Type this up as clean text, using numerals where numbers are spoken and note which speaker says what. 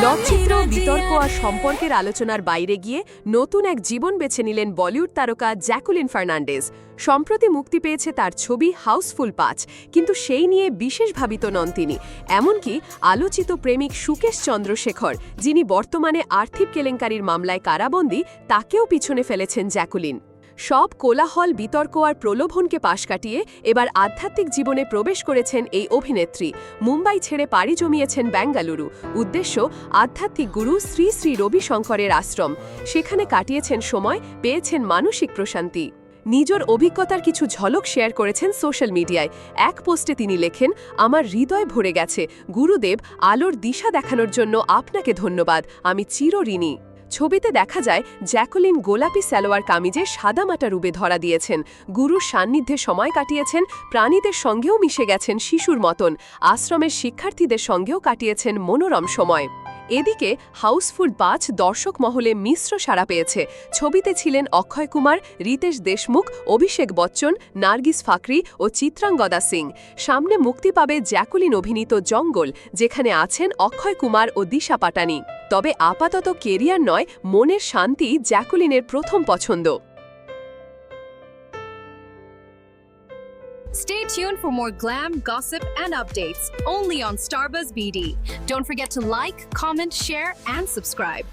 Speaker 1: লজ্জিত বিতর্ক আর সম্পর্কের আলোচনার বাইরে গিয়ে নতুন এক জীবন বেছে নিলেন বলিউড তারকা জ্যাকুলিন ফার্নান্ডেজ। সম্প্রতি মুক্তি পেয়েছে তার ছবি হাউসফুল ৫, কিন্তু সেই নিয়ে বিশেষ ভাবিত নন তিনি। এমনকি আলোচিত প্রেমিক সুকেশ চন্দ্রশেখর, যিনি বর্তমানে আর্থিক কেলেঙ্কারির মামলায় কারাবন্দী, তাকেও পিছনে ফেলেছেন জ্যাকুলিন। সব কোলাহল, বিতর্ক আর প্রলোভনকে পাশ কাটিয়ে এবার আধ্যাত্মিক জীবনে প্রবেশ করেছেন এই অভিনেত্রী। মুম্বাই ছেড়ে পাড়ি জমিয়েছেন বেঙ্গালুরু। উদ্দেশ্য আধ্যাত্মিক গুরু শ্রী শ্রী রবিশঙ্করের আশ্রম। সেখানে কাটিয়েছেন সময়, পেয়েছেন মানসিক প্রশান্তি। নিজের অভিজ্ঞতার কিছু ঝলক শেয়ার করেছেন সোশ্যাল মিডিয়ায়। এক পোস্টে তিনি লেখেন, আমার হৃদয় ভরে গেছে, গুরুদেব, আলোর দিশা দেখানোর জন্য আপনাকে ধন্যবাদ, আমি চিরঋণী। ছবিতে দেখা যায় জ্যাকুলিন গোলাপি সালোয়ার কামিজে সাদামাটা রূপে ধরা দিয়েছেন। গুরুর সান্নিধ্যে সময় কাটিয়েছেন, প্রাণীদের সঙ্গেও মিশে গেছেন শিশুর মতন, আশ্রমের শিক্ষার্থীদের সঙ্গেও কাটিয়েছেন মনোরম সময়। এদিকে হাউসফুল ৫ দর্শক মহলে মিশ্র সাড়া পেয়েছে। ছবিতে ছিলেন অক্ষয় কুমার, রিতেশ দেশমুখ, অভিষেক বচ্চন, নার্গিস ফাকরি ও চিত্রাঙ্গদা সিং। সামনে মুক্তি পাবে জ্যাকুলিন অভিনীত জঙ্গল, যেখানে আছেন অক্ষয় কুমার ও দিশা পাটানি। তবে আপাতত কেরিয়ার নয়, মনের শান্তি জ্যাকুলিনের প্রথম পছন্দ।
Speaker 2: Stay tuned for more glam, gossip, and updates only on Starbuzz BD. Don't forget to like, comment, share, and subscribe.